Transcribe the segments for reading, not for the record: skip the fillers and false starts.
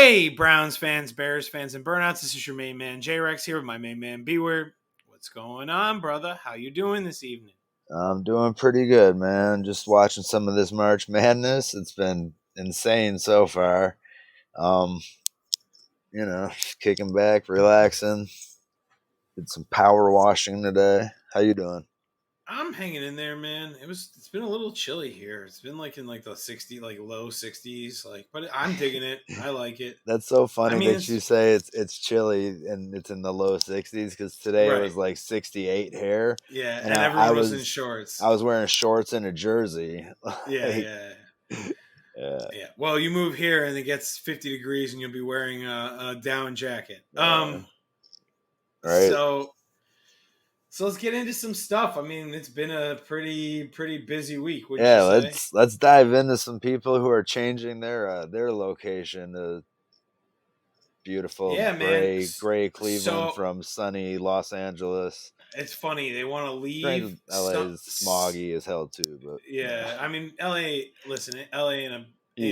Hey, Browns fans, Bears fans, and burnouts. This is your main man, J-Rex, here with my main man, B-Word. What's going on, brother? How you doing this evening? I'm doing pretty good, man. Just watching some of this March Madness. It's been insane so far. Um, just kicking back, relaxing. Did some power washing today. How you doing? I'm hanging in there, man. It's been a little chilly here. It's been like in like the 60, like low 60s, but I'm digging it. I like it. That's so I funny mean, that you it's say it's chilly and it's in the low 60s because today it right. was like 68 here, Yeah, and and I, I everyone was in was I shorts. was wearing shorts and a jersey. Yeah, Like, yeah. yeah, Yeah. Well, you move here and it gets 50 degrees and you'll be wearing a down jacket. yeah, right. So let's get into some stuff. I mean, it's been a pretty busy week, wouldn't you Yeah, say? let's dive into some people who are changing their location to beautiful Yeah, man. gray Cleveland So from sunny Los Angeles. it's funny they want to leave. Granted, LA is smoggy as hell too, but Yeah, I mean, LA. Listen, LA ain't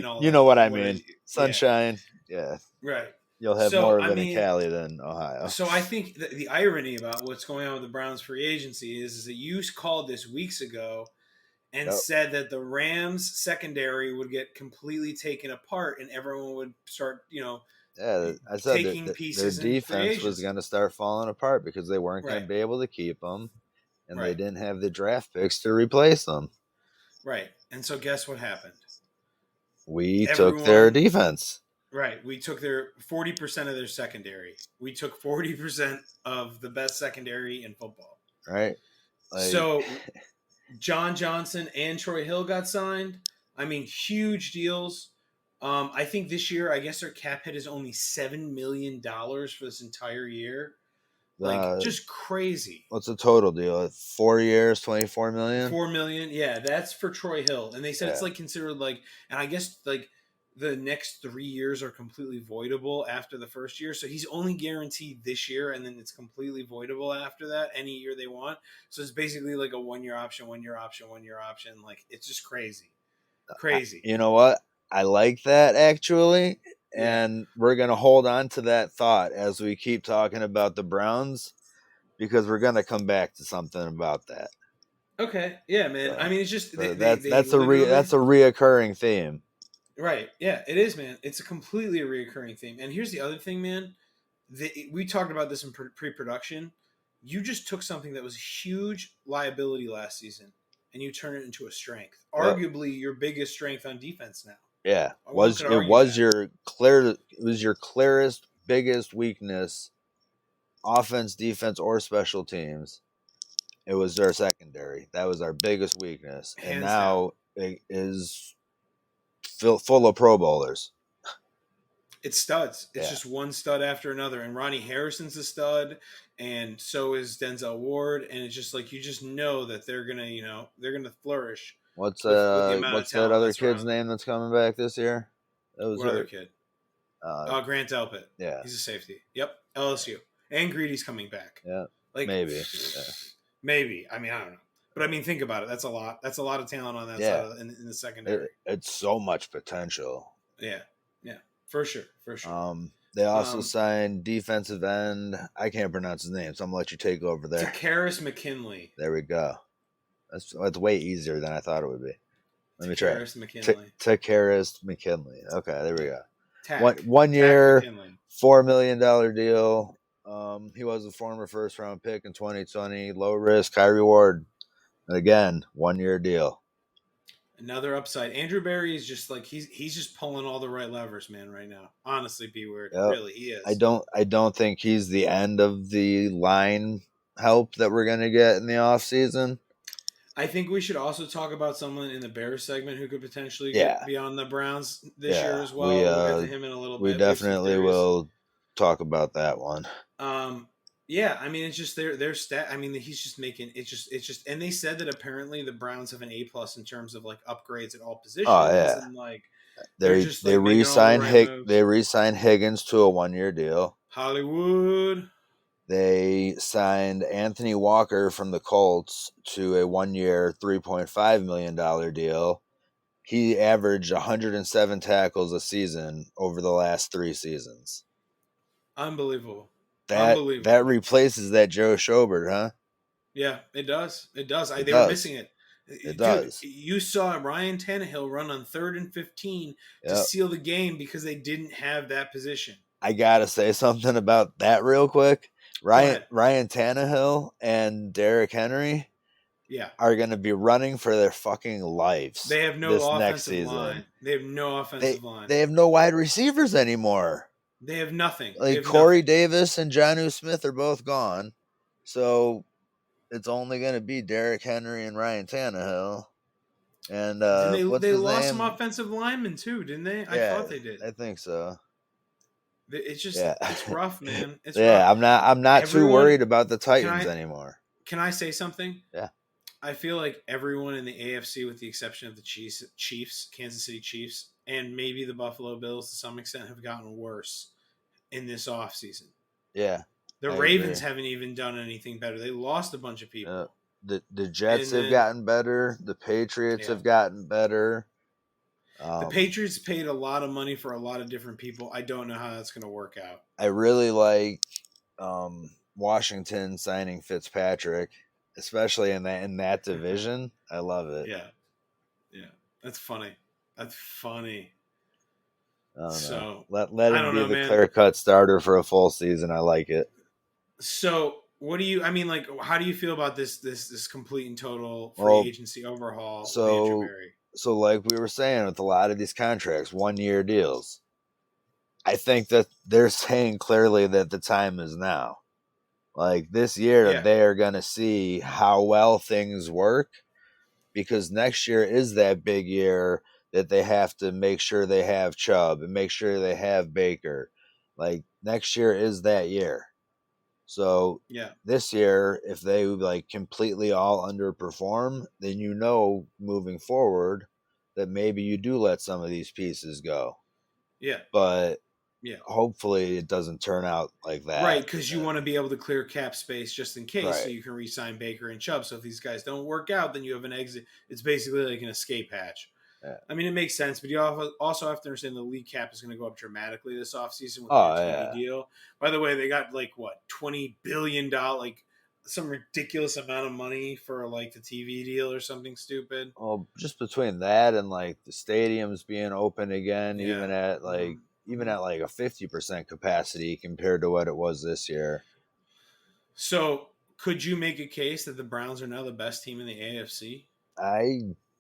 all you know what I what it. mean. Yeah, Sunshine, yeah, right. you'll have So more of I it in mean, Cali than Ohio. so I think the irony about what's going on with the Browns free agency is that you called this weeks ago and Yep. said that the Rams secondary would get completely taken apart and everyone would start, Yeah, I said taking their pieces in free defense was agency. going to start falling apart because they weren't going Right, to be able to keep them, and they right, didn't have the draft picks to replace them. right. And so guess what happened? We took their Everyone, defense. right. We took their 40% of their secondary. We took 40% of the best secondary in football. Right? Like, So John Johnson and Troy Hill got signed. I mean, huge deals. I think this year, I guess their cap hit is only $7 million for this entire year. Like, uh, just crazy. what's the total deal? 4 years, 24 million. 4 million, yeah, that's for Troy Hill, and they said it's Yeah. like considered like, and I guess like the next 3 years are completely voidable after the first year. So he's only guaranteed this year, and then it's completely voidable after that any year they want. So it's basically like a 1 year option, 1 year option, 1 year option. Like it's just crazy, crazy. You know what? I like that actually. Yeah. And we're going to hold on to that thought as we keep talking about the Browns because we're going to come back to something about that. Okay. Yeah, man. I So, mean, it's just so they that's literally. a reoccurring theme. Right. Yeah, it is, man. It's a completely a reoccurring theme. And here's the other thing, man. We talked about this in pre-production. You just took something that was a huge liability last season and you turn it into a strength. Yep. Arguably your biggest strength on defense now. Yeah. One could argue that. It was your clearest biggest weakness, offense, defense or special teams. It was our secondary. That was our biggest weakness. And Hands down. now it is full of Pro Bowlers. It's studs. It's Yeah. just one stud after another. And Ronnie Harrison's a stud, and so is Denzel Ward. And it's just like you just know that they're gonna flourish What's with the amount of what's that talent other that's kid's around them. name that's coming back this year? That was What other her. kid? Uh, Grant Delpit. yeah, He's a safety. Yep. LSU. And Greedy's coming back. yeah, Like maybe. Yeah. maybe. I mean, I don't know. But I mean, think about it. That's a lot. That's a lot of talent on that Yeah. side in the secondary. It's so much potential. Yeah. Yeah. For sure. For sure. They also signed defensive end. I can't pronounce his name, so I'm gonna let you take over there. Takaris McKinley. There we go. That's way easier than I thought it would be. Let me try. Takaris McKinley. Okay, there we go. One year, $4 million deal. He was a former first round pick in 2020. Low risk, high reward. And again, 1 year deal. Another upside. Andrew Berry is just like he's just pulling all the right levers, man, right now. Honestly, B-Word. Yep. Really, he is. I don't think he's the end of the line help that we're gonna get in the offseason. I think we should also talk about someone in the Bears segment who could potentially be on the Browns this year as well. We'll get to him in a little bit. We definitely will talk about that one. Yeah, I mean, it's just their stat. I mean, he's just making it's just, and they said that apparently the Browns have an A+ in terms of like upgrades at all positions. Oh yeah, and like they re-signed Higgins to a 1 year deal. Hollywood. They signed Anthony Walker from the Colts to a 1 year, $3.5 million deal. he averaged 107 tackles a season over the last 3 seasons. Unbelievable. That replaces that Joe Schobert, huh? Yeah, it does. It does. They were missing it. It does. You saw Ryan Tannehill run on 3rd and 15 to seal the game because they didn't have that position. I gotta say something about that real quick. Ryan Tannehill and Derrick Henry are going to be running for their fucking lives. They have no offensive line. They have no offensive line. They have no wide receivers anymore. They have nothing. Like Corey Davis and Jonnu Smith are both gone. So it's only going to be Derrick Henry and Ryan Tannehill. And they lost some offensive linemen too, didn't they? I thought they did. I think so. It's just it's rough, man. It's rough. I'm not Everyone, too worried about the Titans anymore. Can I say something? Yeah. I feel like everyone in the AFC, with the exception of the Chiefs, Kansas City Chiefs, and maybe the Buffalo Bills to some extent, have gotten worse in this offseason. Yeah. The Ravens haven't even done anything better. They lost a bunch of people. The Jets have gotten better. The Patriots have gotten better. The Patriots paid a lot of money for a lot of different people. I don't know how that's going to work out. I really like Washington signing Fitzpatrick, especially in that division. I love it. Yeah, that's funny. Let him be the clear-cut starter for a full season. I like it. So, what do you? I mean, like, how do you feel about this complete and total free agency overhaul? So, like we were saying, with a lot of these contracts, 1-year deals, I think that they're saying clearly that the time is now. Like this year, they are going to see how well things work, because next year is that big year that they have to make sure they have Chubb and make sure they have Baker. Like next year is that year. So this year, if they like completely all underperform, then moving forward that maybe you do let some of these pieces go. Yeah. But hopefully it doesn't turn out like that. Right, because you want to be able to clear cap space just in case, so you can re-sign Baker and Chubb. So if these guys don't work out, then you have an exit. It's basically like an escape hatch. Yeah. I mean, it makes sense, but you also have to understand the league cap is going to go up dramatically this offseason with the TV deal. By the way, they got $20 billion, some ridiculous amount of money for like the TV deal or something stupid. Well, just between that and like the stadiums being open again, even at like a 50% capacity compared to what it was this year. So, could you make a case that the Browns are now the best team in the AFC?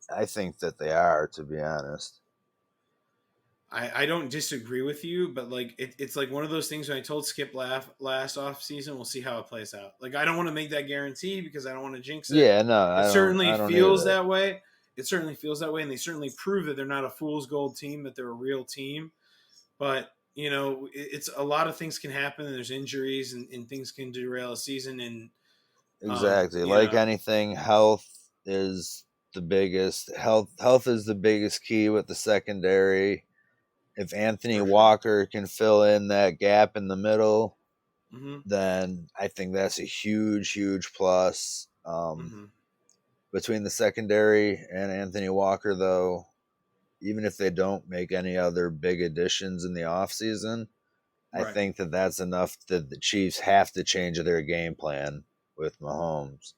I think that they are, to be honest. I don't disagree with you, but like it's like one of those things when I told Skip last off season, we'll see how it plays out. Like I don't want to make that guarantee because I don't want to jinx it. Yeah, no, it certainly feels that way. It certainly feels that way, and they certainly prove that they're not a fool's gold team, that they're a real team. But it's a lot of things can happen, and there's injuries, and things can derail a season. And exactly, anything, health is the biggest. Health is the biggest key with the secondary. If Anthony Walker can fill in that gap in the middle, then I think that's a huge, huge plus. Between the secondary and Anthony Walker, though, even if they don't make any other big additions in the offseason, I think that that's enough that the Chiefs have to change their game plan with Mahomes,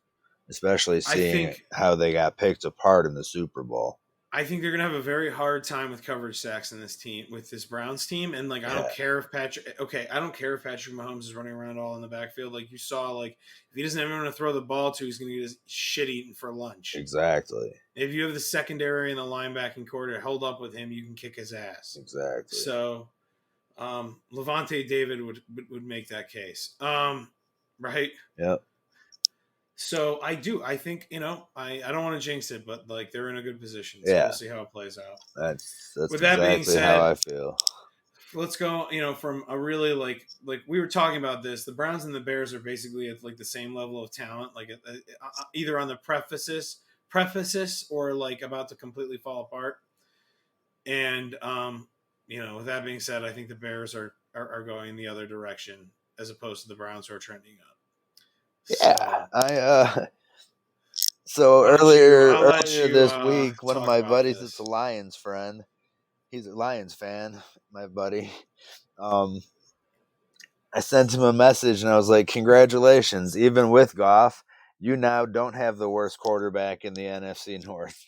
especially seeing how they got picked apart in the Super Bowl. I think they're gonna have a very hard time with coverage sacks in this team, with this Browns team, and I don't care if Patrick Mahomes is running around all in the backfield. Like you saw, like if he doesn't have anyone to throw the ball to, he's gonna get his shit eaten for lunch. Exactly. If you have the secondary and the linebacking core held up with him, you can kick his ass. Exactly. So, Levante David would make that case, right? Yep. So I think, I don't want to jinx it, but like they're in a good position. So we'll see how it plays out. That's with exactly that being said, how I feel. Let's go, from a really like we were talking about this, the Browns and the Bears are basically at like the same level of talent, like either on the precipice or like about to completely fall apart. And, with that being said, I think the Bears are going the other direction as opposed to the Browns who are trending up. Yeah, So earlier this week, one of my buddies, this. it's a Lions friend. He's a Lions fan, my buddy. I sent him a message and I was like, congratulations, even with Goff, you now don't have the worst quarterback in the NFC North.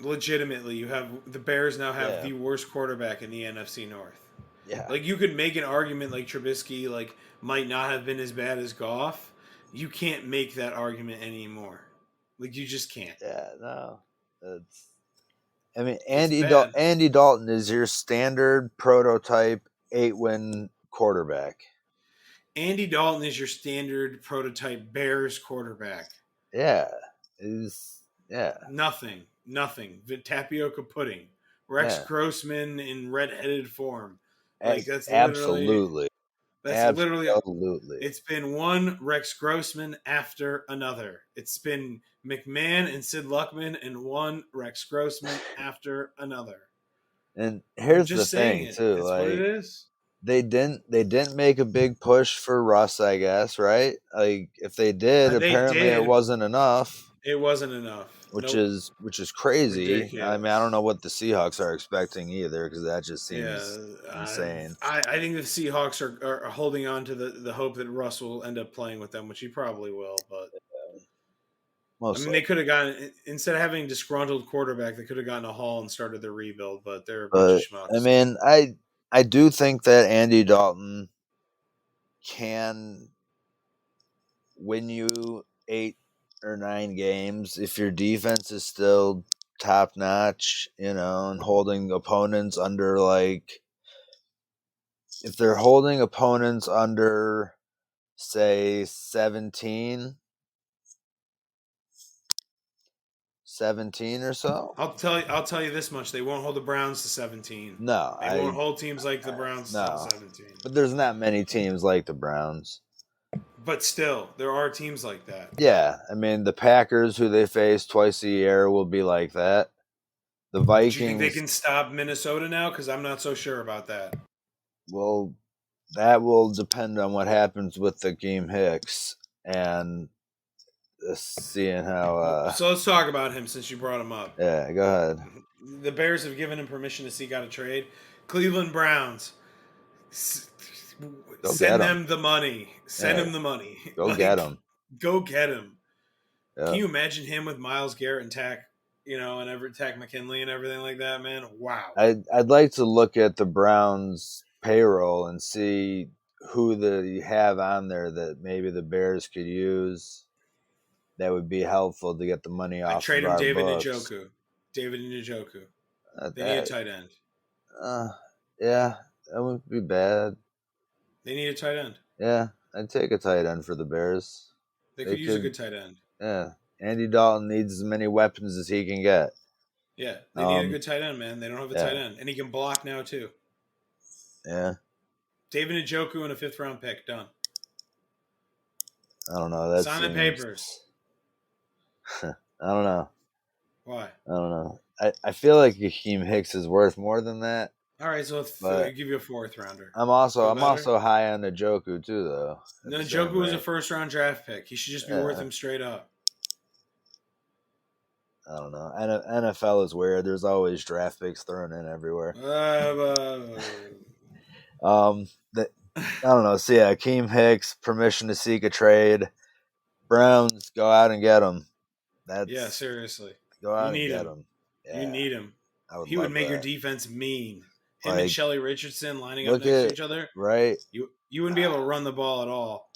Legitimately, the Bears now have the worst quarterback in the NFC North. Yeah. Like, you could make an argument like Trubisky might not have been as bad as Goff. You can't make that argument anymore. Like, you just can't. Yeah, no. Andy Dalton is your standard prototype 8-win quarterback. Andy Dalton is your standard prototype Bears quarterback. Yeah. Nothing. Tapioca pudding. Rex Grossman in red-headed form. Like, that's absolutely. Literally. It's been one Rex Grossman after another. It's been McMahon and Sid Luckman and one Rex Grossman after another. And here's the thing, too. It's what it is. They didn't make a big push for Russ, I guess, right? Like, if they did, apparently it wasn't enough. It wasn't enough. Which is crazy. Ridiculous. I mean, I don't know what the Seahawks are expecting either, because that just seems insane. I think the Seahawks are holding on to the hope that Russ will end up playing with them, which he probably will. But they could have gotten, instead of having a disgruntled quarterback, they could have gotten a Hall and started their rebuild. But they're a bunch of schmucks. I mean, I do think that Andy Dalton can win you 8 or 9 games if your defense is still top notch, and holding opponents under, like, if they're holding opponents under, say, 17 or so. I'll tell you this much: they won't hold the Browns to 17. No, they won't hold teams like the Browns to 17. But there's not many teams like the Browns. But still, there are teams like that. Yeah, I mean, the Packers, who they face twice a year, will be like that. The Vikings. Do you think they can stop Minnesota now? Because I'm not so sure about that. Well, that will depend on what happens with the Game Hicks and seeing how. So let's talk about him since you brought him up. Yeah, go ahead. The Bears have given him permission to seek out a trade. Cleveland Browns. Send them the money. Send him the money. Go get him. Go get him. Yep. Can you imagine him with Myles Garrett and Tack McKinley and everything like that, man? Wow. I'd like to look at the Browns payroll and see who they have on there that maybe the Bears could use. That would be helpful to get the money off. I'd trade of him our David books. Njoku. They need a tight end. Yeah, that wouldn't be bad. They need a tight end. Yeah, I'd take a tight end for the Bears. They could use a good tight end. Yeah, Andy Dalton needs as many weapons as he can get. Yeah, they need a good tight end, man. They don't have a tight end. And he can block now, too. Yeah. David Njoku and a 5th-round pick. Done. I don't know. Sign the papers. I don't know. Why? I don't know. I feel like Akeem Hicks is worth more than that. All right, so I'll give you a 4th-rounder. I'm also high on Njoku too, though. Njoku was a 1st-round draft pick. He should just be worth him straight up. I don't know. NFL is weird. There's always draft picks thrown in everywhere. I don't know. So yeah, Akeem Hicks, permission to seek a trade. Browns, go out and get him. Seriously. Go out and get him. Yeah, you need him. He would make your defense mean. Him and Shelly Richardson lining up next to each other. Right. You wouldn't be able to run the ball at all.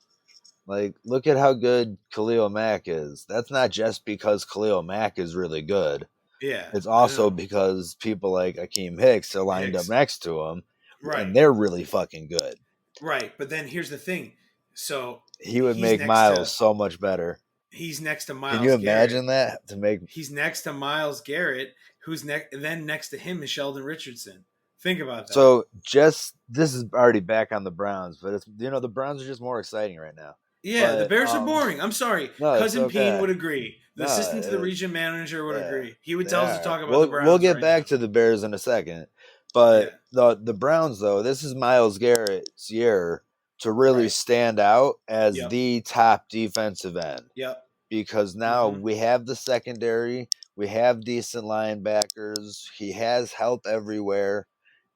Like, look at how good Khalil Mack is. That's not just because Khalil Mack is really good. Yeah. It's also because people like Akeem Hicks are lined up next to him. Right. And they're really fucking good. Right. But then here's the thing. So he would make Myles so much better. He's next to Myles Garrett. Can you imagine that? He's next to Myles Garrett, who's then next to him is Sheldon Richardson. Think about that. So this is already back on the Browns, but it's the Browns are just more exciting right now. Yeah, the Bears are boring. I'm sorry. Cousin Payne would agree. The assistant to the region manager would agree. He would tell us to talk about the Browns. We'll get back to the Bears in a second. But the Browns, though, this is Myles Garrett's year. to really stand out as Yep. the top defensive end. Yep. Because now we have the secondary, we have decent linebackers, he has help everywhere.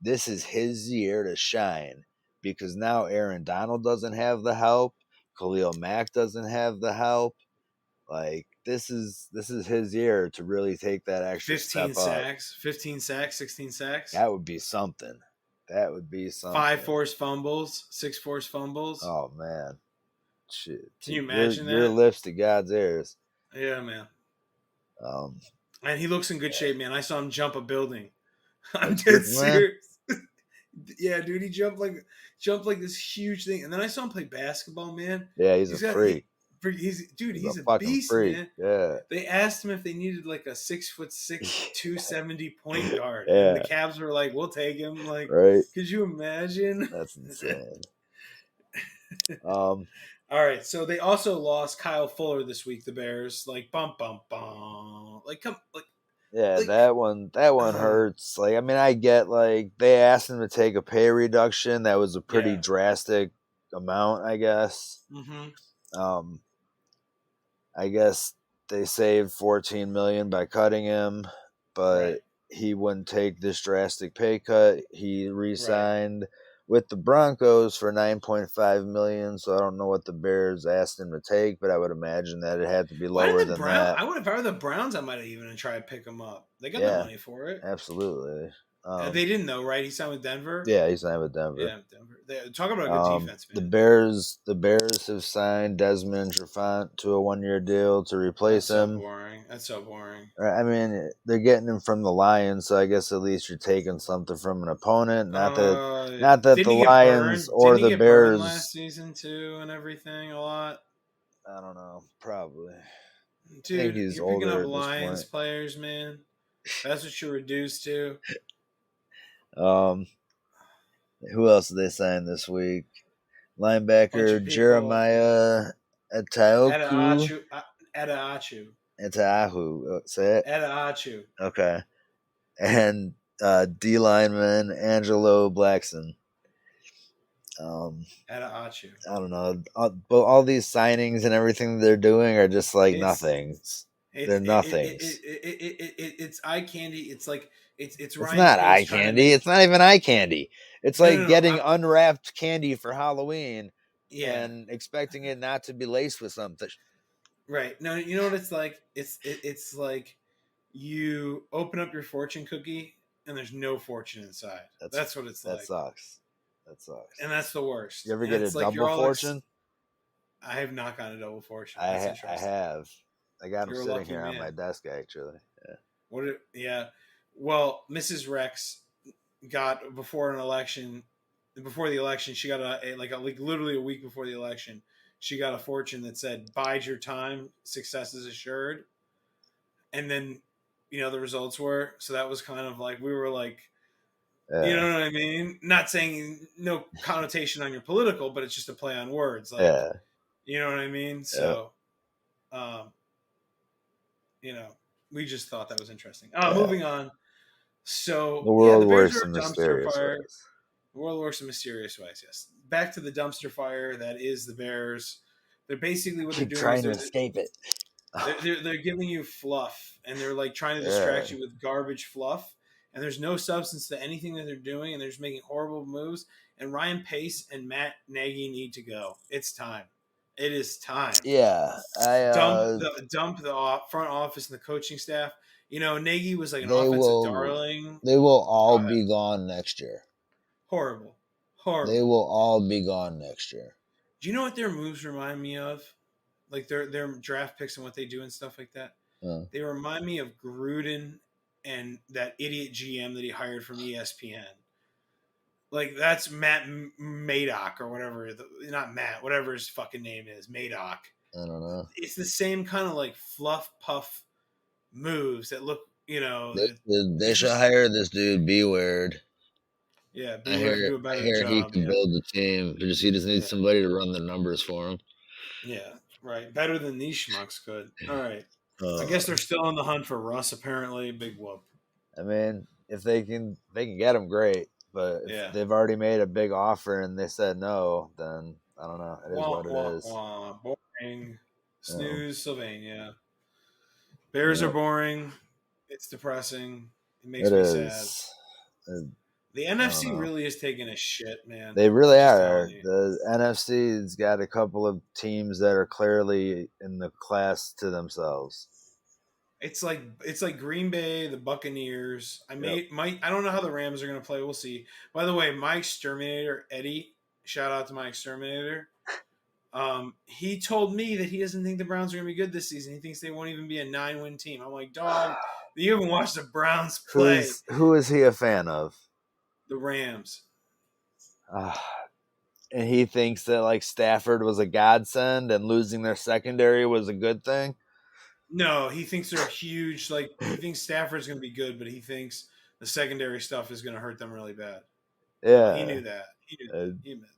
This is his year to shine because now Aaron Donald doesn't have the help, Khalil Mack doesn't have the help. Like this is his year to really take that extra 15 step sacks, 15 sacks, 16 sacks. That would be something. 5 forced fumbles, 6 forced fumbles. Oh man. Shit. Can you imagine your that? lips to God's ears. Yeah, man. And he looks in good shape, man. I saw him jump a building. I'm dead serious. Yeah, dude, he jumped like this huge thing, and then I saw him play basketball, man. Yeah, he's a freak. He's a beast, freak. man. Yeah. They asked him if they needed like a 6'6", 270 point guard. Yeah. And the Cavs were like, "We'll take him." Like, right? Could you imagine? That's insane. All right, so they also lost Kyle Fuller this week. The Bears, like, bum. Like, come, like. Yeah, like, that one hurts. Like, I mean, I get like they asked him to take a pay reduction. That was a pretty drastic amount, I guess. Mm-hmm. I guess they saved $14 million by cutting him, but he wouldn't take this drastic pay cut. He re-signed with the Broncos for $9.5 million. So I don't know what the Bears asked him to take, but I would imagine that it had to be lower than that. I would have heard the Browns. I might have even tried to pick him up. They got the money for it. Absolutely. They didn't know, right? He signed with Denver. Yeah, he signed with Denver. Yeah, Denver. Talk about a good defense, man. The Bears have signed Desmond Trufant to a 1-year deal to replace him. That's so boring. I mean, they're getting him from the Lions, so I guess at least you're taking something from an opponent. Not that the Lions or the Bears last season too, and everything a lot. I don't know, probably. Dude, I think he's you're picking up Lions players, man. That's what you're reduced to. Who else did they sign this week? Linebacker Jeremiah Etaoku. Etahu. Say it. Etahu. Okay. And D lineman Angelo Blackson. Etahu. I don't know. All these signings and everything they're doing are just like nothing. They're nothings. It's eye candy. It's like it's not eye candy. It's not even eye candy. It's like getting unwrapped candy for Halloween and expecting it not to be laced with something. Right. No, you know what it's like? It's like you open up your fortune cookie and there's no fortune inside. That's what it's like. That sucks. And that's the worst. You ever get a double fortune? I have not gotten a double fortune. I have. I got them sitting here on my desk, actually. Yeah. Well, Mrs. Rex got before the election, she got literally a week before the election, she got a fortune that said, "Bide your time, success is assured." And then, the results were, so that was kind of like, we were like, you know what I mean? Not saying no connotation on your political, but it's just a play on words. Like, you know what I mean? So, we just thought that was interesting. Moving on. So the world works in mysterious ways. The world works in mysterious ways. Yes. Back to the dumpster fire that is the Bears. They're basically what they're doing. Trying to escape it. They're giving you fluff, and they're like trying to distract you with garbage fluff. And there's no substance to anything that they're doing, and they're just making horrible moves. And Ryan Pace and Matt Nagy need to go. It's time. It is time. Yeah, dump the front office and the coaching staff. Nagy was like an offensive darling. They will all be gone next year. Horrible. They will all be gone next year. Do you know what their moves remind me of? Like their draft picks and what they do and stuff like that. They remind me of Gruden and that idiot GM that he hired from ESPN. Like, that's Matt Madoc or whatever. Not Matt, whatever his fucking name is. Madoc. I don't know. It's the same kind of like fluff puff moves that look, They should hire this dude, B Word. Yeah, B Word do a better job. He can build the team. He just needs somebody to run the numbers for him. Yeah, right. Better than these schmucks could. All right. I guess they're still on the hunt for Russ, apparently. Big whoop. I mean, if they can get him, great. But if they've already made a big offer and they said no, then I don't know. It is what it is. Boring. Snooze, Sylvania. Bears are boring. It's depressing. It makes me sad. The NFC really is taking a shit, man. They really are. The NFC's got a couple of teams that are clearly in the class to themselves. It's like Green Bay, the Buccaneers. I don't know how the Rams are going to play. We'll see. By the way, my exterminator, Eddie, shout out to my exterminator. He told me that he doesn't think the Browns are going to be good this season. He thinks they won't even be a 9-win team. I'm like, dog, you haven't watched the Browns play. Who is he a fan of? The Rams. And he thinks that like Stafford was a godsend and losing their secondary was a good thing? No, he thinks they're huge. Like, he thinks Stafford's going to be good, but he thinks the secondary stuff is going to hurt them really bad. Yeah. He knew that. He meant that.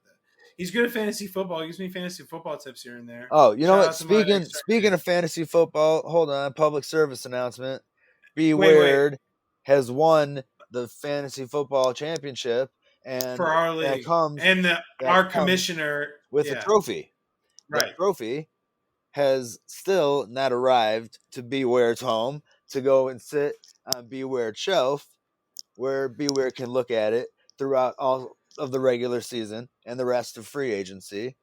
He's good at fantasy football. He gives me fantasy football tips here and there. Oh, you know what? Speaking of fantasy football, hold on. Public service announcement. Be Weird has won the fantasy football championship, and for our league, our commissioner with a trophy. Right. That trophy has still not arrived to Bewaird's home to go and sit on Bewaird's shelf, where Beweird can look at it throughout all of the regular season and the rest of free agency.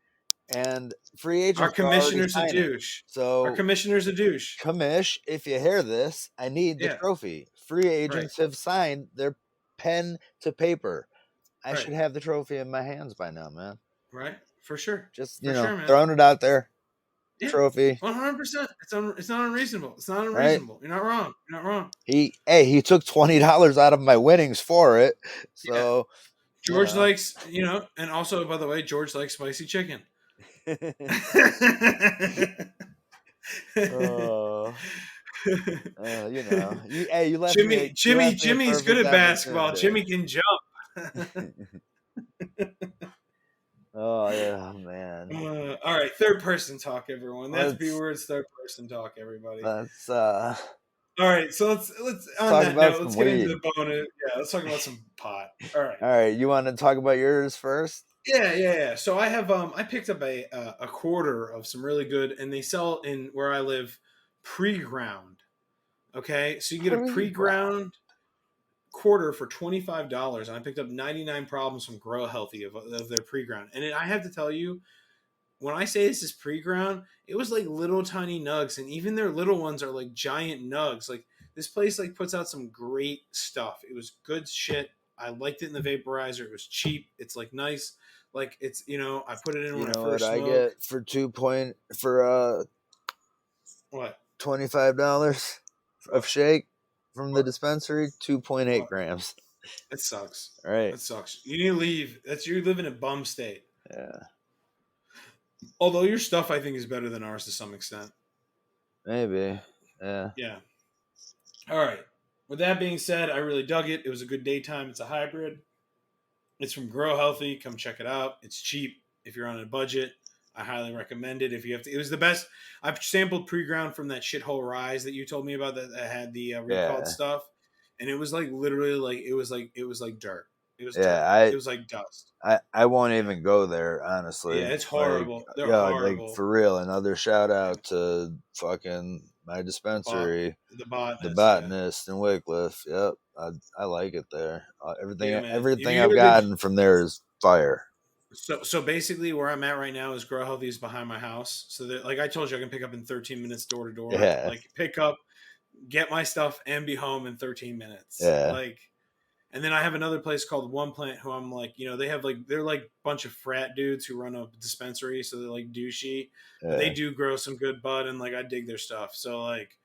And free agents. Our commissioner's a douche. So our commissioner's a douche. Commish, if you hear this, I need the trophy. Free agents have signed their pen to paper. I should have the trophy in my hands by now, man. Right, for sure. Just man. Throwing it out there. Trophy. 100%. It's not unreasonable. It's not unreasonable. Right? You're not wrong. He took $20 out of my winnings for it. So George likes, and also, by the way, George likes spicy chicken. You left Jimmy's good at basketball. Jimmy can jump. Oh yeah, man. All right, third person talk, everyone. That's B-Word's third person talk, everybody. Let's all right, so let's on that note, let's get into the bonus. Yeah, let's talk about some pot. All right. You want to talk about yours first? Yeah. So I have I picked up a quarter of some really good, and they sell in where I live pre-ground. Okay, so you get a pre-ground quarter for $25, and I picked up 99 problems from Grow Healthy of their pre-ground. And I have to tell you, when I say this is pre-ground, it was like little tiny nugs, and even their little ones are like giant nugs. Like, this place like puts out some great stuff. It was good shit. I liked it in the vaporizer. It was cheap. It's like nice. Like, it's, I put it in when I first smoked. I get for what? $25 of shake from the dispensary, 2.8 grams. It sucks. All right. It sucks. You need to leave. You live in a bum state. Yeah. Although your stuff, I think, is better than ours to some extent. Maybe. Yeah. Yeah. All right. With that being said, I really dug it. It was a good daytime. It's a hybrid. It's from Grow Healthy. Come check it out. It's cheap if you're on a budget. I highly recommend it. If you have to, it was the best. I've sampled pre-ground from that shithole Rise that you told me about that had the recalled stuff, and it was like literally like it was like dirt. It was it was like dust. I won't even go there, honestly. Yeah, it's horrible. They're horrible. Like, for real. Another shout out to fucking my dispensary, the botanist in Wycliffe. Yep, I like it there. Everything I've gotten from there is fire. So basically, where I'm at right now is Grow Healthy is behind my house. So that, like I told you, I can pick up in 13 minutes door to door. Yeah. Like, pick up, get my stuff, and be home in 13 minutes. Yeah. Like, and then I have another place called One Plant, who I'm like, they have like, they're like a bunch of frat dudes who run a dispensary, so they're like douchey. Yeah. They do grow some good bud, and like I dig their stuff. So like,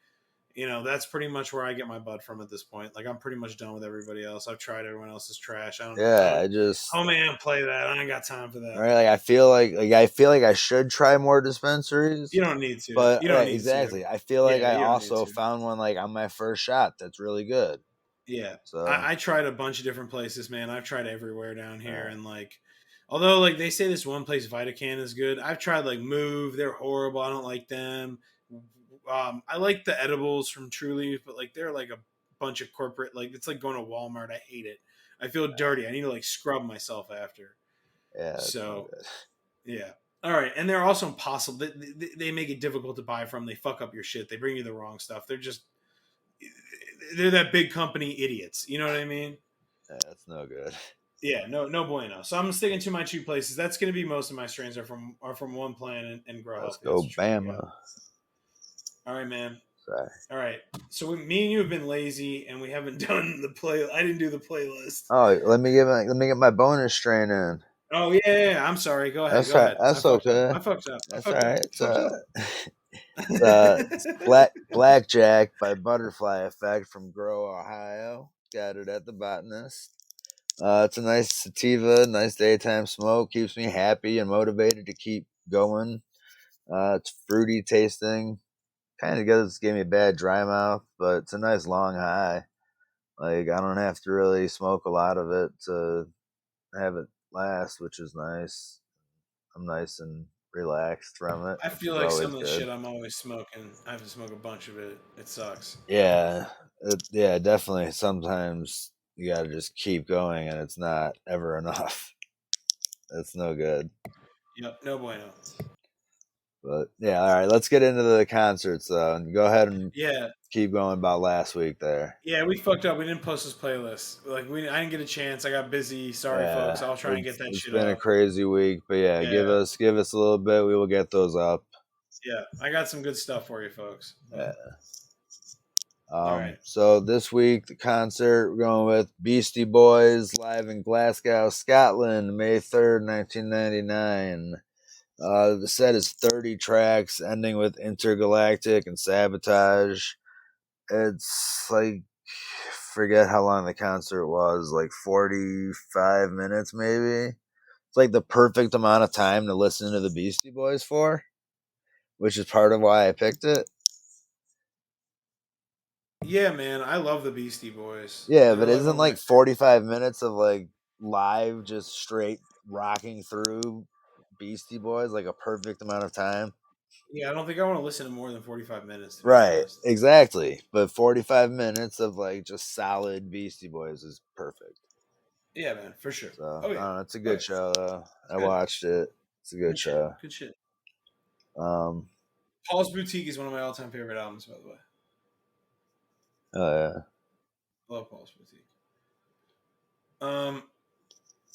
that's pretty much where I get my bud from at this point. Like, I'm pretty much done with everybody else. I've tried everyone else's trash. Play that. I ain't got time for that. Right? Like, I feel like I should try more dispensaries. You don't need to. But you don't need exactly. To. I feel like I also found one like on my first shot that's really good. Yeah. So I tried a bunch of different places, man. I've tried everywhere down here, and like, although like they say this one place Vitacan is good, I've tried like Move. They're horrible. I don't like them. I like the edibles from True Leaf, but like they're like a bunch of corporate, like it's like going to Walmart. I hate it. I feel dirty. I need to like scrub myself after. Yeah. So, yeah. All right, and they're also impossible. They make it difficult to buy from. They fuck up your shit. They bring you the wrong stuff. They're that big company idiots. You know what I mean? Yeah, that's no good. Yeah, no bueno. So I'm sticking to my 2 places. That's going to be most of my strains are from one plan and grow Let's healthy. go, That's what Bama. all right, man. Sorry. All right. So me and you have been lazy, and we haven't done the play. I didn't do the playlist. Oh, let me get my bonus strain in. Oh yeah. I'm sorry. Go ahead. That's Go right. ahead. I That's fucked up. okay. I fucked up. I That's all fucked up. right. I fucked up. It's Blackjack by Butterfly Effect from Grow, Ohio. Got it at the Botanist. It's a nice sativa, nice daytime smoke. Keeps me happy and motivated to keep going. It's fruity tasting. Kind of gave me a bad dry mouth, but it's a nice long high. Like I don't have to really smoke a lot of it to have it last, which is nice. I'm nice and relaxed from it, I which feel is like some always of the good. shit I'm always smoking, I have to smoke a bunch of it. It sucks. Yeah, yeah, definitely. Sometimes you got to just keep going, and it's not ever enough. It's no good. Yep. No bueno. But yeah, all right. Let's get into the concerts though, and go ahead and Yeah. keep going about last week there. Yeah, we fucked up. We didn't post this playlist. Like I didn't get a chance. I got busy. Sorry, Yeah, folks. I'll try and get that it's shit been a up. crazy week, but yeah, give Yeah. us a little bit. We will get those up. Yeah. I got some good stuff for you, folks. Yeah. All right. So this week the concert we're going with Beastie Boys live in Glasgow, Scotland, May 3rd, 1999. The set is 30 tracks, ending with Intergalactic and Sabotage. It's like forget how long the concert was, like 45 minutes maybe. It's like the perfect amount of time to listen to the Beastie Boys for, which is part of why I picked it. Yeah, man. I love the Beastie Boys. Yeah, They're but like one isn't of my like favorite. 45 minutes of like live just straight rocking through Beastie Boys like a perfect amount of time? Yeah, I don't think I want to listen to more than 45 minutes, to be Right, honest. exactly. But 45 minutes of like just solid Beastie Boys is perfect. Yeah, man, for sure. So, Oh, I yeah. don't know, it's a Oh, good yeah. show though. It's I good. watched it. It's a good Good shit. show. Good shit. Um, Paul's Boutique is one of my all-time favorite albums, by the way. oh yeah. I love Paul's Boutique. All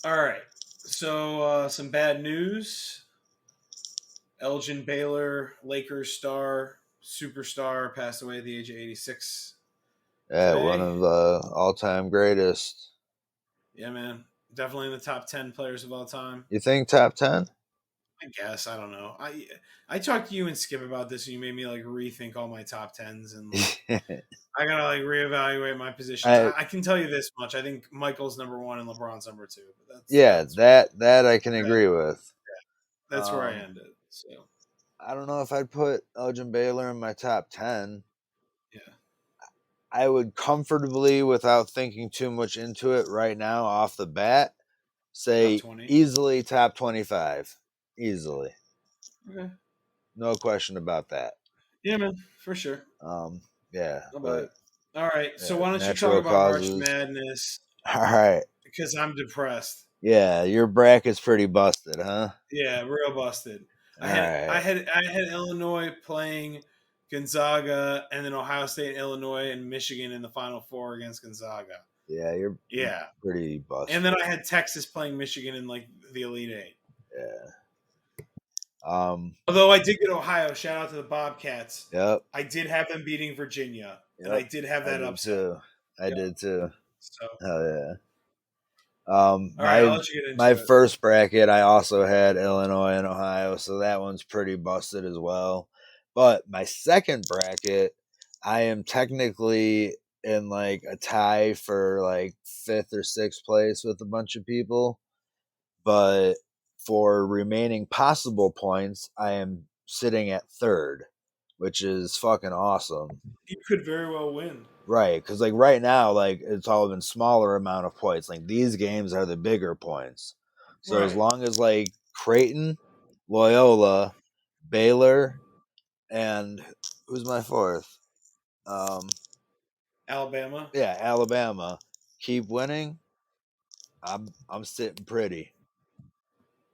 right. So, some bad news. Elgin Baylor, Lakers star, superstar, passed away at the age of 86 Yeah, one today. of the all-time greatest. Yeah, man. Definitely in the top 10 players of all time. You think top 10? I guess. I don't know. I talked to you and Skip about this, and you made me like rethink all my top 10s, and like I gotta like reevaluate my positions. I I can tell you this much: I think Michael's number one and LeBron's number two. But yeah, that I can that, agree with. that's where I Um, ended. So I don't know if I'd put Elgin Baylor in my top 10. yeah, I would comfortably, without thinking too much into it right now off the bat, top say 20. easily top 25. Easily. Okay. No question about that. Yeah, man, for sure. Um, yeah, I'll buy but it. All right. So yeah, why don't you talk natural about March causes. Madness? All right. Because I'm depressed. Yeah, your bracket's pretty busted, huh? Yeah, real busted. All right. I had Illinois playing Gonzaga, and then Ohio State, Illinois, and Michigan in the Final Four against Gonzaga. Yeah, you're Yeah, pretty and busted. then I had Texas playing Michigan in like the Elite Eight. Yeah. Although I did get Ohio. Shout out to the Bobcats. Yep. I did have them beating Virginia, and I Yep. did have I that did upset. too. I Yep. did too. So, Hell yeah. all right, I'll let you get My into it. first bracket, I also had Illinois and Ohio, so that one's pretty busted as well. But my second bracket, I am technically in like a tie for like fifth or sixth place with a bunch of people. But for remaining possible points, I am sitting at third, which is fucking awesome. You could very well win. Right, because like right now, like it's all been smaller amount of points. Like these games are the bigger points. So as Right. long as like Creighton, Loyola, Baylor, and who's my fourth? Um, Alabama. yeah, Alabama keep winning. I'm sitting pretty.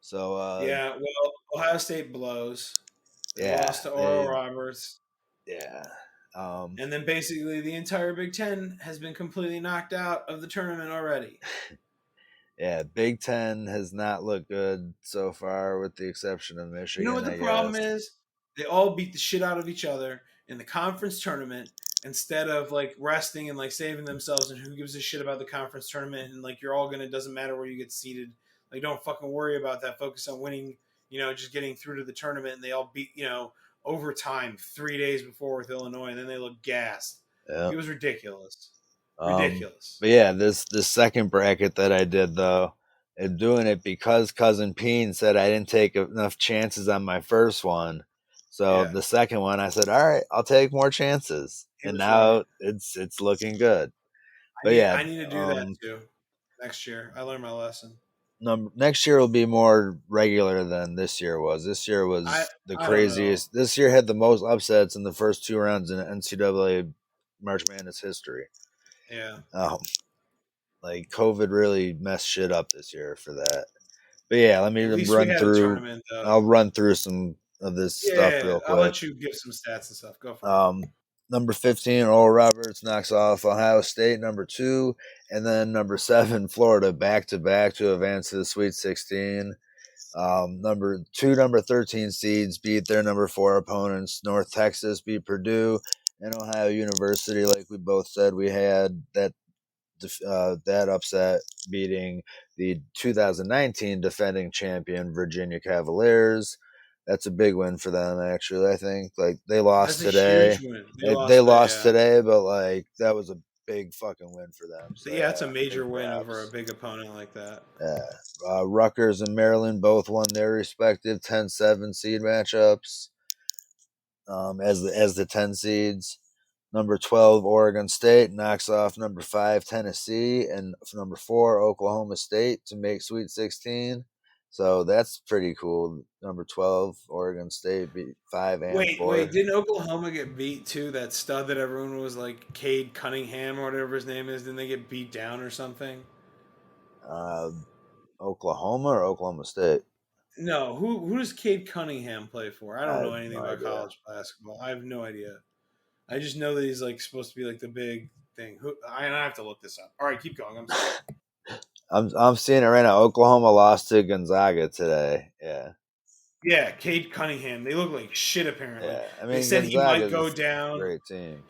So yeah, well, Ohio State blows. They yeah, lost to Oral Roberts. Yeah. And then basically the entire Big Ten has been completely knocked out of the tournament already. Yeah, Big Ten has not looked good so far, with the exception of Michigan. You know what the I problem guess. is? They all beat the shit out of each other in the conference tournament instead of like resting and like saving themselves. And who gives a shit about the conference tournament? And like you're all gonna, doesn't matter where you get seated. Like don't fucking worry about that. Focus on winning. You know, just getting through to the tournament. And they all beat overtime 3 days before with Illinois, and then they look gassed. Yeah. It was ridiculous. Ridiculous. But yeah, this second bracket that I did though, and doing it because cousin Peen said I didn't take enough chances on my first one. So Yeah. the second one, I said, "All right, I'll take more chances," He and was right. now it's looking good. But I need to do that too next year. I learned my lesson. next year will be more regular than this year was. This year I was the I don't know. craziest. This year had the most upsets in the first two rounds in NCAA March Madness history. Yeah. Like COVID really messed shit up this year for that. But yeah, let me At least we run had a through. tournament though. I'll run through some of this stuff Yeah, real I'll quick. let you give some stats and stuff. Go for it. Number 15, Oral Roberts knocks off Ohio State, number 2, and then number 7, Florida, back to back to advance to the Sweet 16. Number 13 seeds beat their number 4 opponents. North Texas beat Purdue, and Ohio University, like we both said, we had that upset, beating the 2019 defending champion Virginia Cavaliers. That's a big win for them, actually. I think like they lost That's a today. huge win. They They lost today, lost yeah. today, but like that was a big fucking win for them. So Yeah, it's a yeah, big major win over a props. big opponent like that. Yeah. Rutgers and Maryland both won their respective 10-7 seed matchups, as the 10 seeds. Number 12, Oregon State knocks off number 5, Tennessee, and number 4, Oklahoma State to make Sweet 16. So that's pretty cool. Number 12, Oregon State beat 5 and Wait, 4. didn't Oklahoma get beat too? That stud that everyone was like Cade Cunningham or whatever his name is, didn't they get beat down or something? Uh, Oklahoma or Oklahoma State? No, who does Cade Cunningham play for? I I don't know have anything no about idea. college basketball. I have no idea. I just know that he's like supposed to be like the big thing. I have to look this up. All right, keep going. I'm sorry. I'm seeing it right now. Oklahoma lost to Gonzaga today. Yeah. Yeah, Cade Cunningham. They look like shit. Apparently, Yeah. I they mean, said he might go Gonzaga's a down. great team.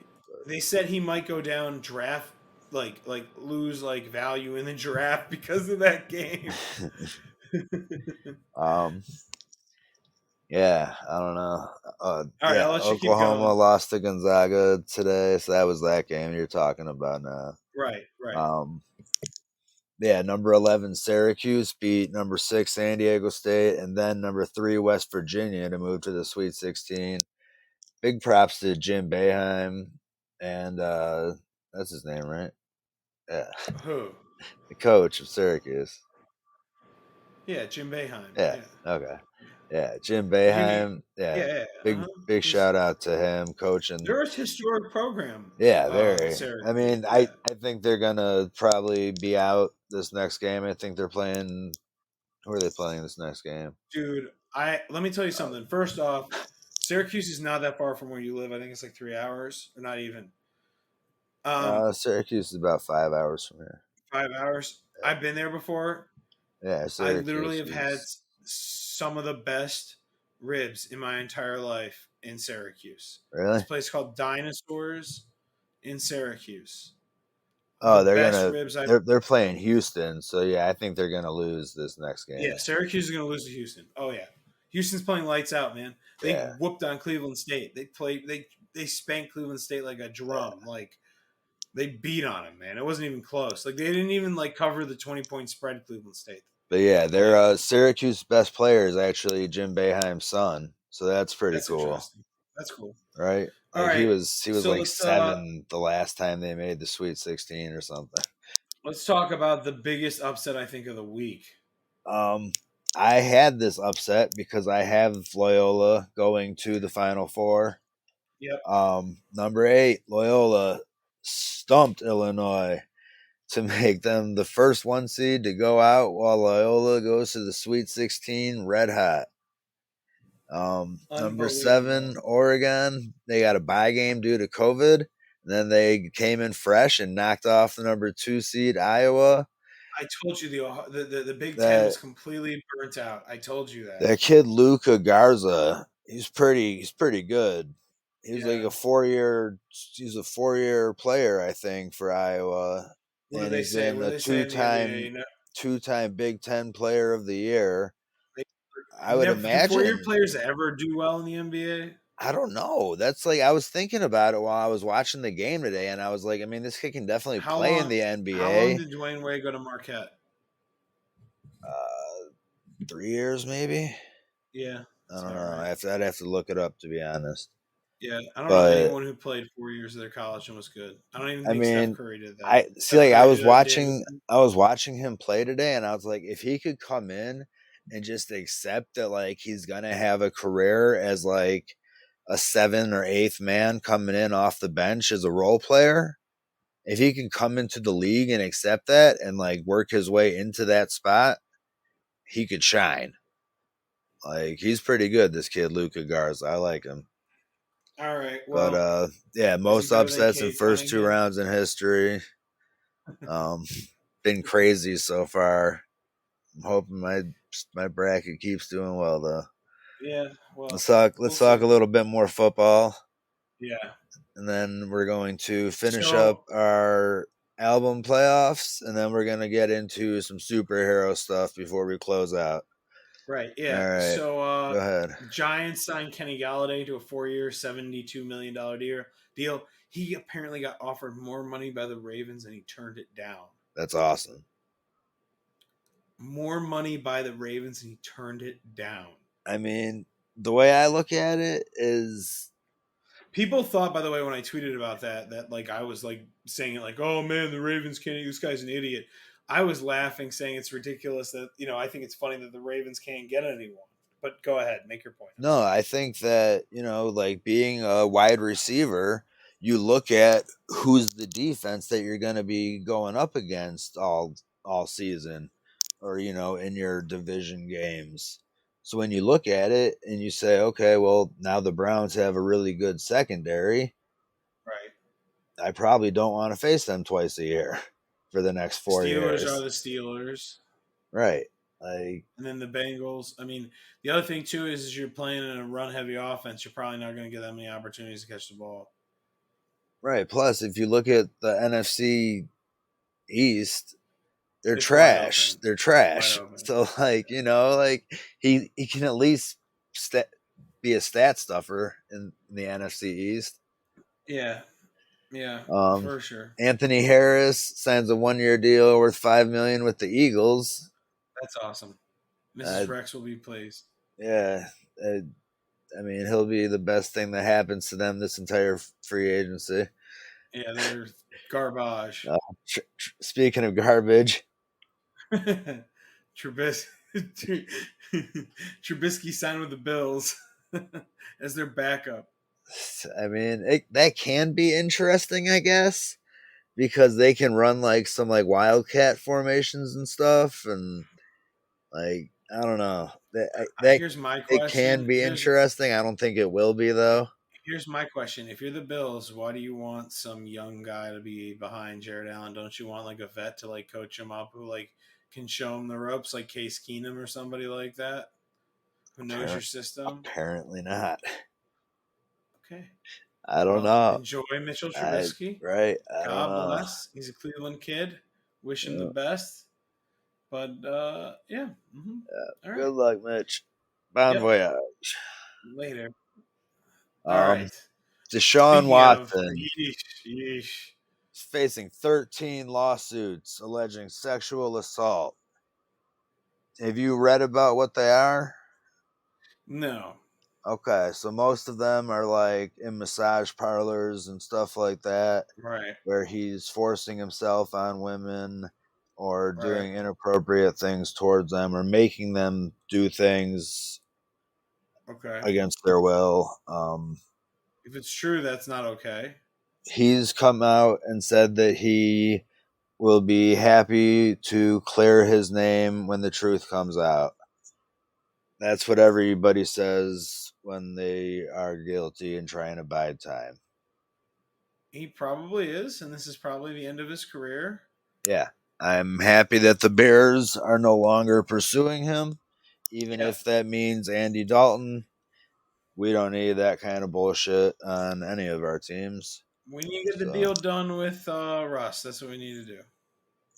They said he might go down draft like lose like value in the draft because of that game. um, Yeah, I don't know. All right, Yeah, I'll let you keep Oklahoma going. lost to Gonzaga today, so that was that game you're talking about now. Right. Um, yeah, number 11 Syracuse beat number 6 San Diego State, and then number 3 West Virginia to move to the Sweet 16. Big props to Jim Boeheim, and that's his name, right? Yeah, Who? the coach of Syracuse. Yeah, Jim Boeheim. Yeah. Yeah. Okay. Yeah, Jim You mean? Boeheim. Yeah, Yeah. big shout out to him coaching. They're a historic program. Yeah, very. I Syracuse. mean, Yeah. I think they're gonna probably be out this next game. I think they're playing. Who are they playing this next game? Dude, let me tell you something. First off, Syracuse is not that far from where you live. I think it's like 3 hours, or not even. Syracuse is about 5 hours from here. 5 hours. I've been there before. Yeah, I literally Syracuse have had is some of the best ribs in my entire life in Syracuse. This really. place called Dinosaurs in Syracuse. The Oh, best ribs I've. they're playing Houston, so yeah, I think they're gonna lose this next Yeah, game. Syracuse is going to lose to Houston. Oh yeah, Houston's playing lights out, man. They Yeah, whooped on Cleveland State. They spanked Cleveland State like a drum. Like they beat on them, man. It wasn't even close. Like they didn't even like cover the 20-point spread. Cleveland State. but yeah, Like they're Syracuse best player is actually Jim Boeheim's son, so that's pretty that's cool, interesting. That's cool. right? All Like right, he was so like 7 the last time they made the Sweet 16 or something. let's talk about the biggest upset I think of the week. I had this upset because I have Loyola going to the Final Four. Yep. Number 8 Loyola stumped Illinois to make them the first 1 seed to go out while Loyola goes to the Sweet 16 red hot. Number 7, Oregon, they got a bye game due to COVID. And then they came in fresh and knocked off the number 2 seed Iowa. I told you the Big Ten was completely burnt out. I told you that. That kid Luka Garza, he's pretty good. He's like a 4-year. He's a 4-year player, I think, for Iowa. What do they say? What do they say in the NBA? Two-time Big Ten Player of the Year. I would imagine. Do 4-year players ever do well in the NBA? I don't know. That's like I was thinking about it while I was watching the game today, and I was like, I mean, this kid can definitely play in the NBA. How long did Dwayne Wade go to Marquette? 3 years, maybe. Yeah, I don't know. Right. I'd have to look it up, to be honest. Yeah, I don't know anyone who played 4 years of their college and was good. I don't even think Steph Curry did that. I was watching him play today, and I was like, if he could come in and just accept that, like, he's gonna have a career as like a 7th or 8th man coming in off the bench as a role player, if he can come into the league and accept that and like work his way into that spot, he could shine. Like, he's pretty good, this kid Luka Garza. I like him. All right. Well, but yeah, most upsets in first 2 rounds in history. Been crazy so far. I'm hoping my bracket keeps doing well though. Yeah. Well, let's talk a little bit more football. Yeah. And then we're going to finish up our album playoffs, and then we're gonna get into some superhero stuff before we close out. Right. Yeah. All right. So go ahead. Giants signed Kenny Galladay to a 4-year, $72 million deal. He apparently got offered more money by the Ravens and he turned it down. That's awesome. More money by the Ravens and he turned it down. I mean, the way I look at it is, people thought, by the way, when I tweeted about that like I was like saying it like, oh man, the Ravens can't, this guy's an idiot. I was laughing, saying it's ridiculous that, I think it's funny that the Ravens can't get anyone. But go ahead, make your point. No, I think that, like being a wide receiver, you look at who's the defense that you're going to be going up against all season, or, in your division games. So when you look at it and you say, okay, well, now the Browns have a really good secondary. Right. I probably don't want to face them twice a year for the next 4 years. Steelers are the Steelers. Right. And then the Bengals. I mean, the other thing too is you're playing in a run-heavy offense. You're probably not going to get that many opportunities to catch the ball. Right. Plus, if you look at the NFC East, they're trash. They're trash. So, like, he can at least be a stat stuffer in the NFC East. Yeah. Yeah, for sure. Anthony Harris signs a 1-year deal worth $5 million with the Eagles. That's awesome. Mrs. Rex will be pleased. Yeah, I mean, he'll be the best thing that happens to them this entire free agency. Yeah, they're garbage. Speaking of garbage, Trubisky signed with the Bills as their backup. I mean, that can be interesting, I guess, because they can run like some like wildcat formations and stuff, and like, I don't know. Here's my question. It can be interesting. I don't think it will be though. Here's my question: if you're the Bills, why do you want some young guy to be behind Jared Allen? Don't you want like a vet to like coach him up, who like can show him the ropes, like Case Keenum or somebody like that, who knows your system? Apparently not. Okay. I don't know. Enjoy Mitchell Trubisky. Right. God bless. He's a Cleveland kid. Wish him the best. But yeah. Mm-hmm. All right. Good luck, Mitch. Bon voyage. Later. All right. Deshaun Watson is facing 13 lawsuits alleging sexual assault. Have you read about what they are? No. Okay, so most of them are like in massage parlors and stuff like that. Right. Where he's forcing himself on women or doing inappropriate things towards them or making them do things against their will. If it's true, that's not okay. He's come out and said that he will be happy to clear his name when the truth comes out. That's what everybody says when they are guilty and trying to bide time. He probably is, and this is probably the end of his career. Yeah. I'm happy that the Bears are no longer pursuing him, even if that means Andy Dalton. We don't need that kind of bullshit on any of our teams. We need to get the deal done with Russ. That's what we need to do.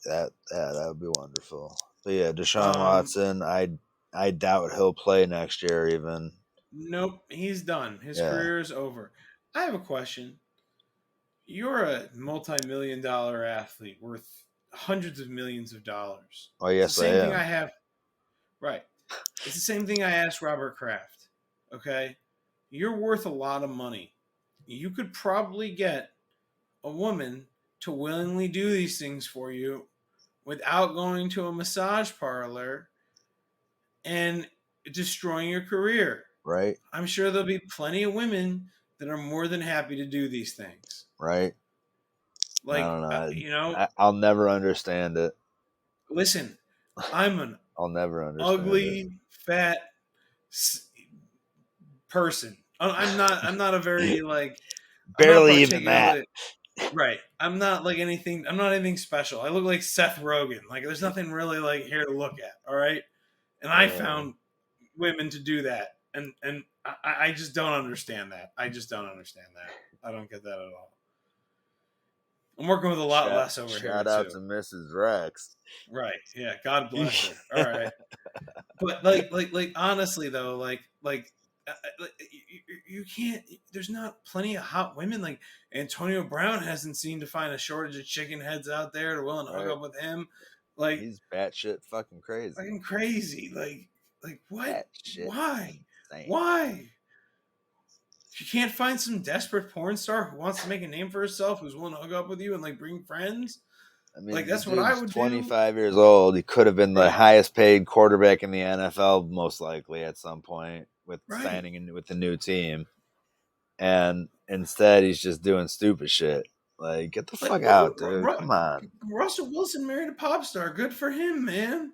That would be wonderful. But yeah, Deshaun Watson, I doubt he'll play next year even. Nope, he's done. His career is over. I have a question. You're a multi-million-dollar athlete worth hundreds of millions of dollars. Oh, yes, it's the same I thing am. I have. Right. It's the same thing I asked Robert Kraft. Okay? You're worth a lot of money. You could probably get a woman to willingly do these things for you without going to a massage parlor and destroying your career. Right. I'm sure there'll be plenty of women that are more than happy to do these things. Right. Like, I don't know. I'll never understand it. Listen, I'm an I'll never understand ugly, fat person. I'm not a very like barely even that. Right. I'm not like anything. I'm not anything special. I look like Seth Rogen. Like there's nothing really like here to look at. All right. And I found women to do that, and I just don't understand that. I just don't understand that. I don't get that at all. I'm working with a lot less over here. Shout out to Mrs. Rex. Right. Yeah. God bless her. All right. But like honestly though, like you can't. There's not plenty of hot women. Like Antonio Brown hasn't seemed to find a shortage of chicken heads out there to willing to hook up with him. Like he's batshit fucking crazy. Fucking crazy. Like what? Why? Insane. Why? You can't find some desperate porn star who wants to make a name for herself, who's willing to hook up with you and like bring friends. I mean, like that's what I would 25 years old. He could have been the highest paid quarterback in the NFL, most likely at some point with signing in with the new team. And instead, he's just doing stupid shit. Like, get the fuck out, dude! Come on. Russell Wilson married a pop star. Good for him, man.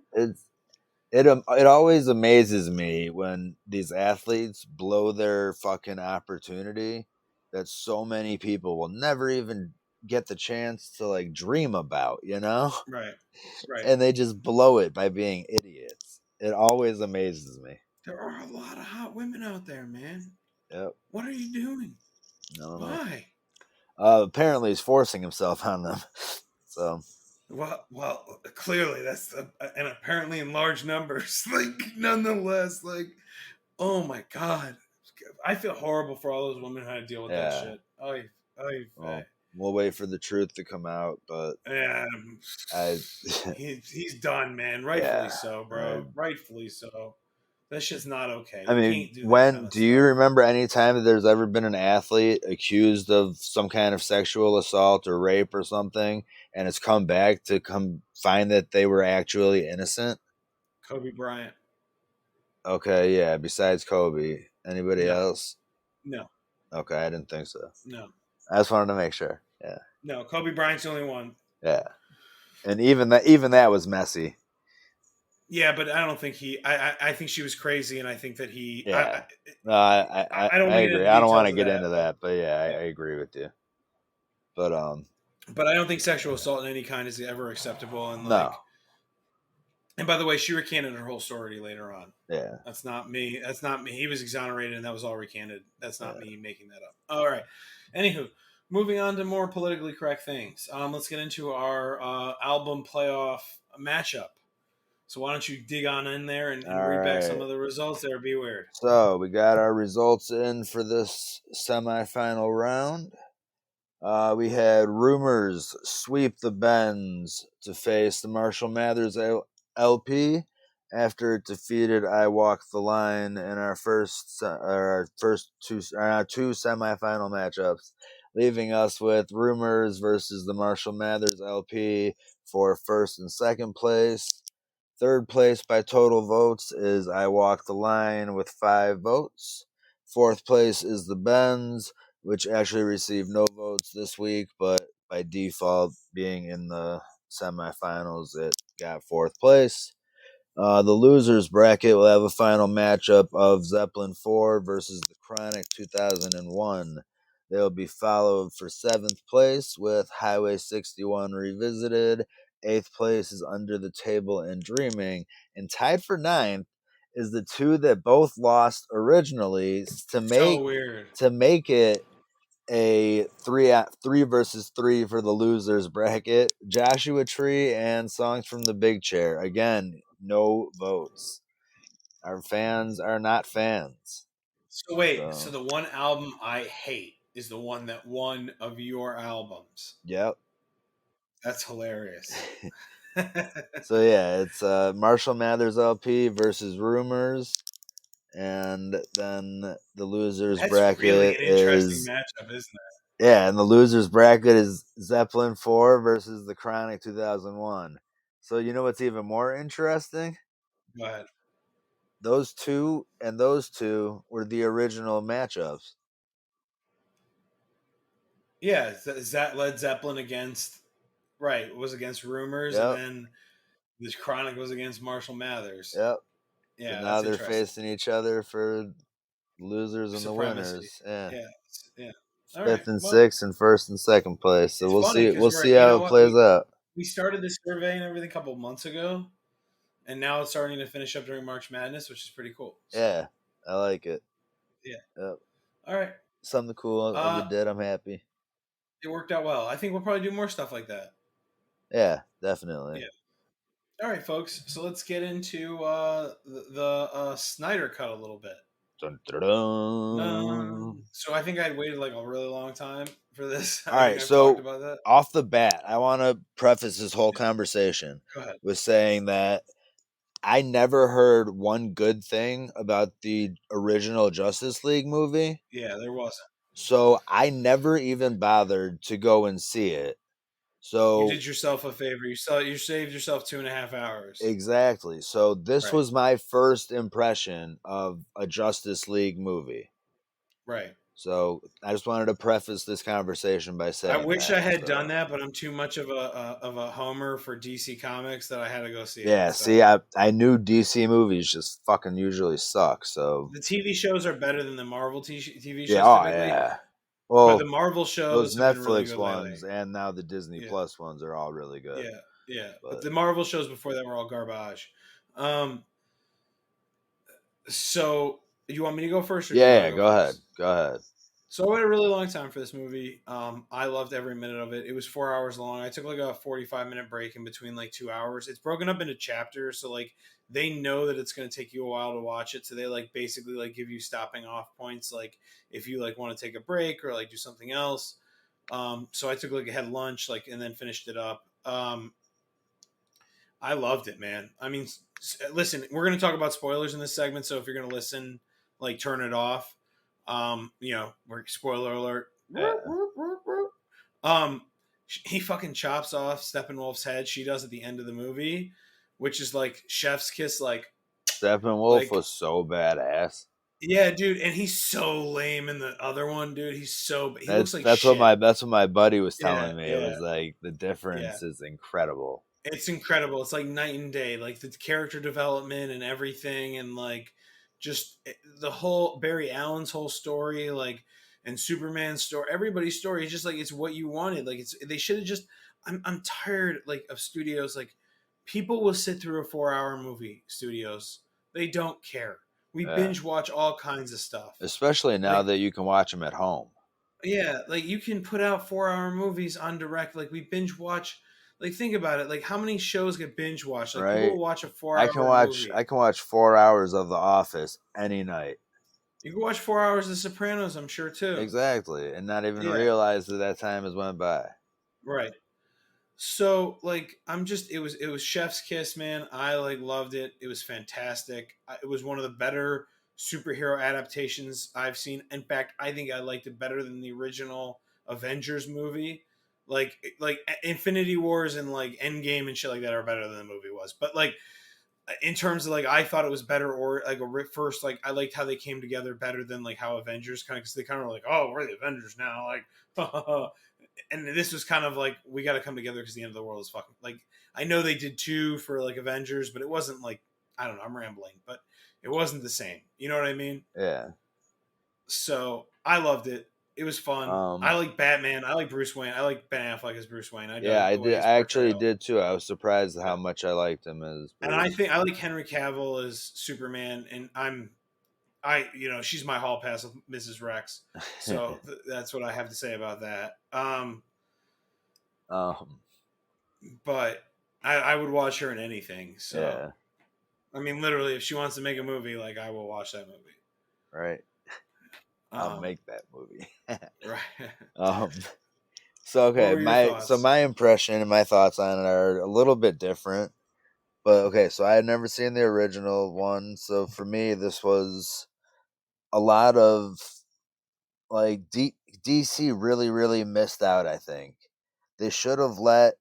It always amazes me when these athletes blow their fucking opportunity that so many people will never even get the chance to like dream about, you know? Right. And they just blow it by being idiots. It always amazes me. There are a lot of hot women out there, man. Yep. What are you doing? Why? Apparently he's forcing himself on them. So well, clearly that's and apparently in large numbers. Like, nonetheless, like, oh my god, I feel horrible for all those women who had to deal with that shit. We'll wait for the truth to come out, but he's done, man. Rightfully so, bro. Rightfully so. That's just not okay. I mean, do you remember any time that there's ever been an athlete accused of some kind of sexual assault or rape or something, and it's come back to find that they were actually innocent? Kobe Bryant. Okay, yeah. Besides Kobe, anybody else? No. Okay, I didn't think so. No. I just wanted to make sure. Yeah. No, Kobe Bryant's the only one. Yeah, and even that was messy. Yeah, but I don't think I think she was crazy, and I think that he. Yeah. I agree. I don't want to get into that, but yeah, I agree with you. But I don't think sexual assault in any kind is ever acceptable, and like. No. And by the way, she recanted her whole story later on. Yeah. That's not me. That's not me. He was exonerated, and that was all recanted. That's not me making that up. All right. Anywho, moving on to more politically correct things. Let's get into our album playoff matchup. So why don't you dig on in there and read back some of the results there, Be Weird. So we got our results in for this semifinal round. We had Rumors sweep the Benz to face the Marshall Mathers LP after it defeated I Walk the Line in our two semifinal matchups, leaving us with Rumors versus the Marshall Mathers LP for first and second place. Third place by total votes is I Walk the Line with 5 votes. Fourth place is the Benz, which actually received no votes this week, but by default being in the semifinals, it got 4th place. The losers bracket will have a final matchup of Zeppelin 4 versus the Chronic 2001. They will be followed for 7th place with Highway 61 Revisited. 8th place is Under the Table and Dreaming. And tied for 9th is the two that both lost originally to make it a 3 versus 3 for the losers bracket. Joshua Tree and Songs from the Big Chair. Again, no votes. Our fans are not fans. So wait, so the one album I hate is the one that won of your albums. Yep. That's hilarious. So yeah, it's Marshall Mathers LP versus Rumors. And then the losers bracket really an interesting matchup, isn't it? Yeah, and the losers bracket is Zeppelin 4 versus the Chronic 2001. So you know what's even more interesting? Go ahead. Those two were the original matchups. Yeah, is that Led Zeppelin against was against Rumors, and then this Chronic was against Marshall Mathers. Yep. Yeah, so now they're facing each other for losers and the winners. Yeah. Fifth and sixth, and first and second place. So we'll see how it plays out. We started this survey and everything a couple of months ago, and now it's starting to finish up during March Madness, which is pretty cool. So. Yeah, I like it. Yeah. Yep. All right. Something cool we did. I'm happy. It worked out well. I think we'll probably do more stuff like that. Yeah, definitely. Yeah. All right, folks. So let's get into the Snyder cut a little bit. Dun, dun, dun. So I think I'd waited like a really long time for this. All right, so off the bat, I want to preface this whole conversation with saying that I never heard one good thing about the original Justice League movie. Yeah, there wasn't. So I never even bothered to go and see it. So you did yourself a favor. You saved yourself 2.5 hours. Exactly. So this was my first impression of a Justice League movie. Right. So I just wanted to preface this conversation by saying I wish I had done that, but I'm too much of a homer for DC Comics that I had to go see it. Yeah, see, I knew DC movies just fucking usually suck. So the TV shows are better than the Marvel TV shows. Typically. Yeah. Well, but the Marvel shows, those Netflix really ones lately. And now the Disney Plus ones are all really good. Yeah. But the Marvel shows before that were all garbage. So you want me to go first? Or go ahead. So I waited a really long time for this movie. I loved every minute of it. It was 4 hours long. I took like a 45-minute break in between like 2 hours. It's broken up into chapters, so like they know that it's going to take you a while to watch it. So they like basically like give you stopping off points, like if you like want to take a break or like do something else. So I took like had lunch, like and then finished it up. I loved it, man. I mean, listen, we're going to talk about spoilers in this segment, so if you're going to listen, like turn it off. We're spoiler alert. Yeah. He fucking chops off Steppenwolf's head. She does at the end of the movie, which is like chef's kiss. Like Steppenwolf was so badass. Yeah, dude, and he's so lame in the other one, dude. He looks like that's shit. What my buddy was telling me. It was like the difference is incredible. It's incredible. It's like night and day. Like the character development and everything, and like just the whole Barry Allen's whole story, like and Superman's story, everybody's story is just like it's what you wanted. Like they should have just. I'm tired like of studios. Like people will sit through a 4-hour movie. Studios, they don't care. We binge watch all kinds of stuff, especially now that you can watch them at home. Yeah, like you can put out 4-hour movies on direct. Like we binge watch. Like think about it. Like how many shows get binge watched? Like people will watch a 4-hour movie. I can watch 4 hours of The Office any night. You can watch 4 hours of The Sopranos, I'm sure too. Exactly, and not even realize that time has went by. Right. So like it was chef's kiss, man. I like loved it. It was fantastic. It was one of the better superhero adaptations I've seen. In fact, I think I liked it better than the original Avengers movie. Like Infinity Wars and like Endgame and shit like that are better than the movie was. But like in terms of like I thought it was better, or like first like I liked how they came together better than like how Avengers kind of, because they kind of were like, oh, we're the Avengers now, like and this was kind of like, we got to come together because the end of the world is fucking, like, I know they did 2 for like Avengers, but it wasn't like, I don't know, I'm rambling, but it wasn't the same. You know what I mean? Yeah. So I loved it. It was fun. I like Batman. I like Bruce Wayne. I like Ben Affleck as Bruce Wayne. I Yeah, dug I the way did. his I actually portrayal. did too. I was surprised how Yeah. much I liked him as And I Bruce. think I like Henry Cavill as Superman, and she's my hall pass with Mrs. Rex. So that's what I have to say about that. But I would watch her in anything. So, yeah. I mean, literally, if she wants to make a movie, like, I will watch that movie. Right. I'll make that movie. Right. So okay, my impression and my thoughts on it are a little bit different. But okay, so I had never seen the original one, so for me this was a lot of like DC really really missed out, I think. They should have let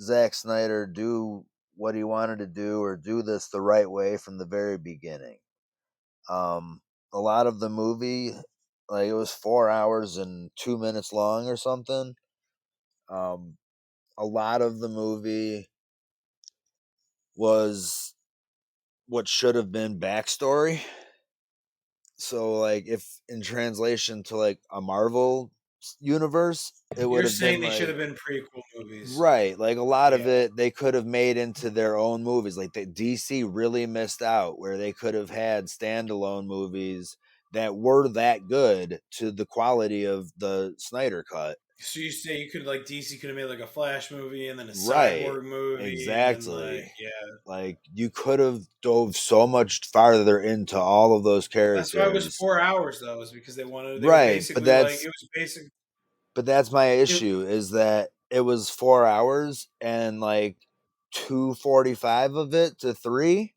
Zack Snyder do what he wanted to do or do this the right way from the very beginning. A lot of the movie, like, it was 4 hours and 2 minutes long or something. A lot of the movie was what should have been backstory. So, like, if in translation to like a Marvel universe, it would You're have been saying they should like, have been prequel movies. right, like a lot of Yeah. it they could have made into their own movies. Like the DC really missed out where they could have had standalone movies that were that good to the quality of the Snyder cut. So you say you could, like, DC could have made like a Flash movie and then a Right. Cyborg movie and then, like, Exactly. yeah. Like you could have dove so much farther into all of those That's why it was characters. 4 hours though, is because they were Right, basically like, it was basic. but that's my It, issue is that it was 4 hours and like 2:45 of it to 3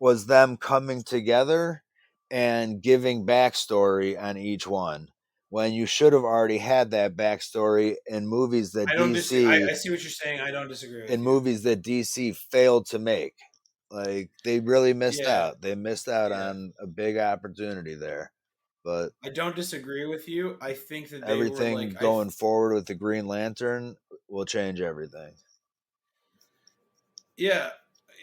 was them coming together and giving backstory on each one when you should have already had that backstory in movies that I don't disagree. DC I see what you're saying. I don't disagree with in you. movies that DC failed to make. Like they really missed Yeah, out. They missed out yeah. on a big opportunity there. But I don't disagree with you. I think that they were everything like, going forward with the Green Lantern will change everything. yeah.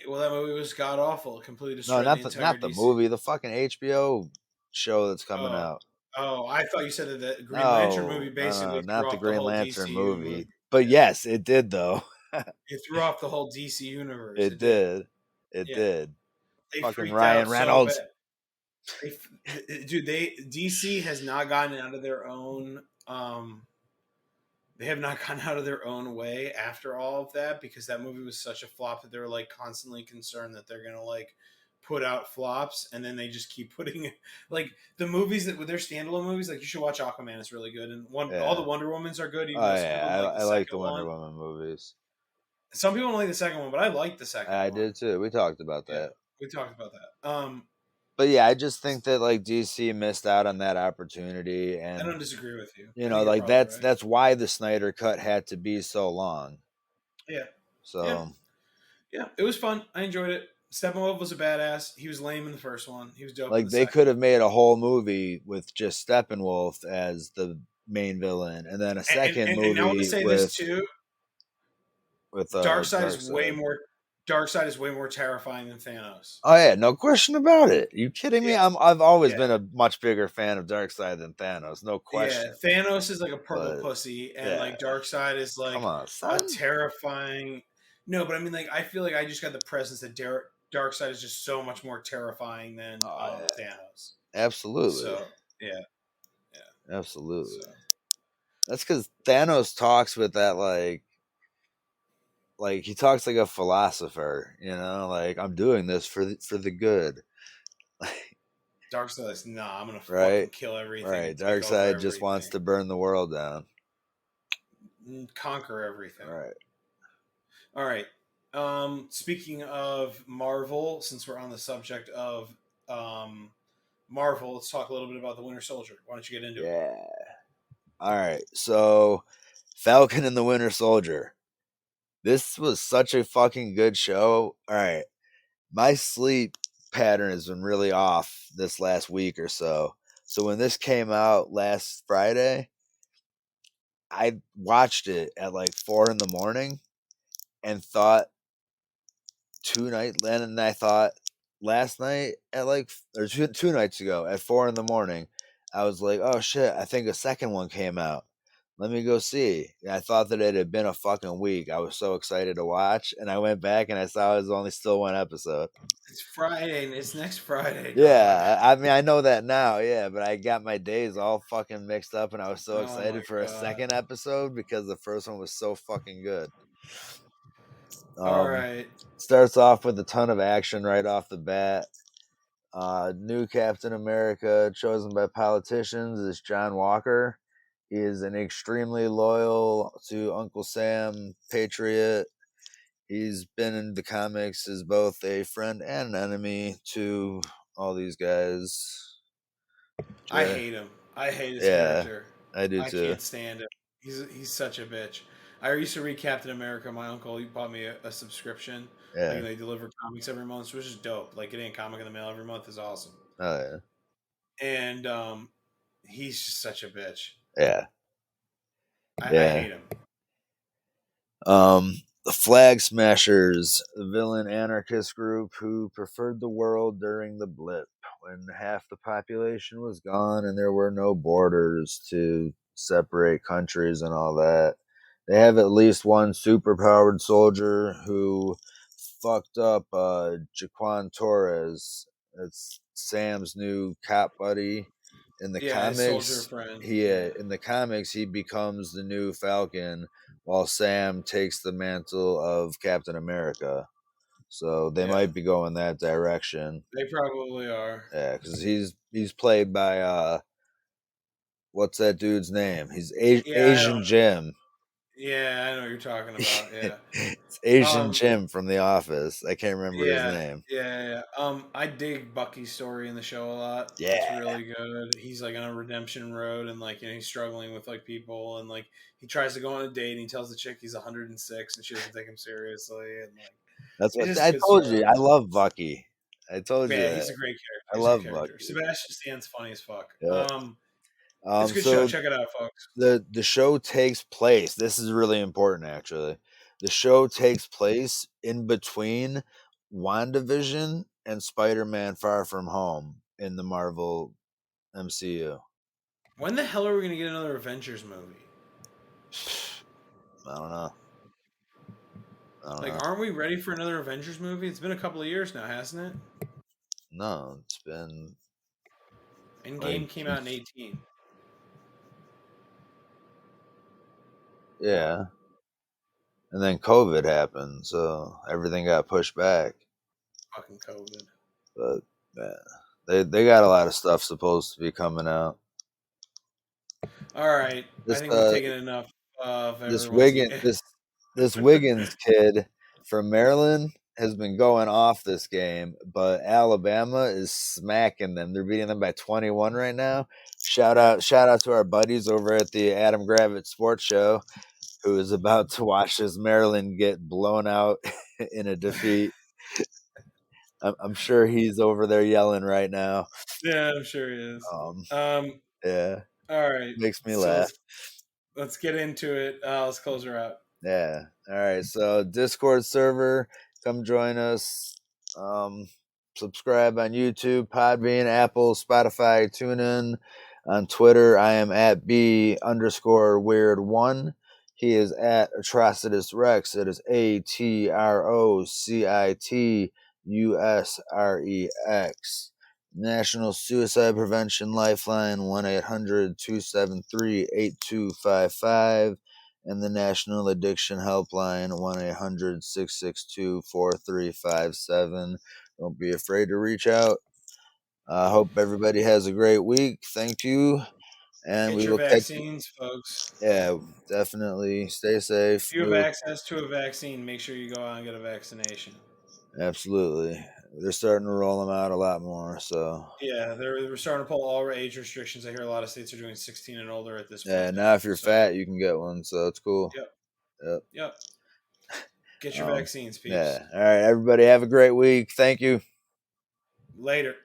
Well, that movie was god awful. It completely No, destroyed the entire not the DC. movie, the fucking HBO show that's coming Oh, out. I thought you said that the Green Lantern movie No, basically threw not the off the Green whole Lantern DCU movie. movie. But Yeah. yes, it did though. It threw off the whole DC universe. It It did. did. It Yeah. did. They Fucking freaked Ryan out so Reynolds. bad. Dude, DC has not gotten out of their own. They have not gotten out of their own way after all of that, because that movie was such a flop that they're like constantly concerned that they're gonna like put out flops, and then they just keep putting like the movies that with their standalone movies. Like, you should watch Aquaman; it's really good, and all the Wonder Womans are good. Even Oh though some people yeah, don't like the I like the second Wonder one. Woman movies. Some people don't like the second one, but I like the second I one. did too. We talked about Yeah, that. we talked about that. But yeah, I just think that like DC missed out on that opportunity, I and don't disagree with you. you I know, think you're like probably right. that's why the Snyder cut had to be so long. Yeah, yeah, So yeah. It was fun. I enjoyed it. Steppenwolf was a badass. He was lame in the first one. He was dope in like the they second. could have made a whole movie with just Steppenwolf as the main villain, and then a second And I want to movie say this too. with Darkseid is way Darkseid. more. Darkseid is way more terrifying than Thanos. Oh yeah, no question about it. You kidding me? Yeah, I've always yeah, been a much bigger fan of Darkseid than Thanos, no yeah. question. Thanos is like a purple But pussy, and yeah, like Darkseid is come like on, a son. terrifying. No, but I mean, like, I feel like I just got the presence that Darkseid is just so much more terrifying than Oh yeah, Thanos. absolutely, So yeah, yeah. absolutely. So That's because Thanos talks with that like he talks like a philosopher, you know, like I'm doing this for the good. Darkseid's, nah, I'm gonna fucking Right? kill everything Right. and take over Darkseid just wants everything, to burn the world down. and conquer everything. Right. All right. Speaking of Marvel, since we're on the subject of Marvel, let's talk a little bit about the Winter Soldier. Why don't you get into it? Yeah. All right. So Falcon and the Winter Soldier. This was such a fucking good show. All right. My sleep pattern has been really off this last week or so. So when this came out last Friday, I watched it at like 4 a.m. and thought and I thought last night at like or two nights ago at 4 a.m. I was like, oh shit, I think a second one came out. Let me go see. And I thought that it had been a fucking week. I was so excited to watch, and I went back and I saw it was only still one episode. It's Friday, and it's next Friday. Yeah, I mean I know that now, yeah, but I got my days all fucking mixed up, and I was so excited for a second episode because the first one was so fucking good. All right. Starts off with a ton of action right off the bat. New Captain America, chosen by politicians, is John Walker. He is an extremely loyal to Uncle Sam patriot. He's been in the comics as both a friend and an enemy to all these guys. I hate him. I hate his character. I do too. I can't stand him. He's such a bitch. I used to read Captain America. My uncle, he bought me a subscription. Yeah. Like, they deliver comics every month, which is dope. Like, getting a comic in the mail every month is awesome. Oh, yeah. And he's just such a bitch. Yeah. I hate him. The Flag Smashers, the villain anarchist group who preferred the world during the blip when half the population was gone and there were no borders to separate countries and all that. They have at least one superpowered soldier who fucked up Jaquan Torres. That's Sam's new cop buddy. In the comics, in the comics he becomes the new Falcon, while Sam takes the mantle of Captain America. So they might be going that direction. They probably are. Yeah, because he's played by what's that dude's name? He's Asian Jim. Yeah, I know what you're talking about. Yeah, it's Asian Jim from The Office. I can't remember his name. Yeah. I dig Bucky's story in the show a lot. Yeah, it's really good. He's like on a redemption road, and like he's struggling with like people, and like he tries to go on a date, and he tells the chick he's 106, and she doesn't take him seriously, and like that's what I told you. I love Bucky. I told you. Yeah, he's a great character. I love Bucky. Sebastian Stan's funny as fuck. Yeah. It's a good show. Check it out, folks. The show takes place. This is really important, actually. The show takes place in between WandaVision and Spider-Man: Far From Home in the Marvel MCU. When the hell are we going to get another Avengers movie? I don't know. Aren't we ready for another Avengers movie? It's been a couple of years now, hasn't it? No, it's been. Endgame came out in 2018. Yeah. And then COVID happened, so everything got pushed back. Fucking COVID. But man, they got a lot of stuff supposed to be coming out. All right, I think we've taken enough of this Wiggins kid from Maryland has been going off this game, but Alabama is smacking them. They're beating them by 21 right now. Shout out to our buddies over at the Adam Gravett Sports Show, who is about to watch this Maryland get blown out in a defeat. I'm sure he's over there yelling right now. Yeah, I'm sure he is. Yeah. All right. Makes me laugh. Let's get into it. Let's close her out. Yeah. All right. So Discord server, come join us. Subscribe on YouTube, Podbean, Apple, Spotify, TuneIn. On Twitter, I am at B_weird1. He is at Atrocitus Rex. It is ATROCITUSREX. National Suicide Prevention Lifeline 1-800-273-8255, and the National Addiction Helpline 1-800-662-4357. Don't be afraid to reach out. I hope everybody has a great week. Thank you. And get your vaccines, folks. Yeah, definitely. Stay safe. If you have access to a vaccine, make sure you go out and get a vaccination. Absolutely. They're starting to roll them out a lot more. So yeah, they're starting to pull all age restrictions. I hear a lot of states are doing 16 and older at this point. Yeah, now if you're fat, you can get one. So it's cool. Yep. Get your vaccines, peeps. Yeah. All right, everybody. Have a great week. Thank you. Later.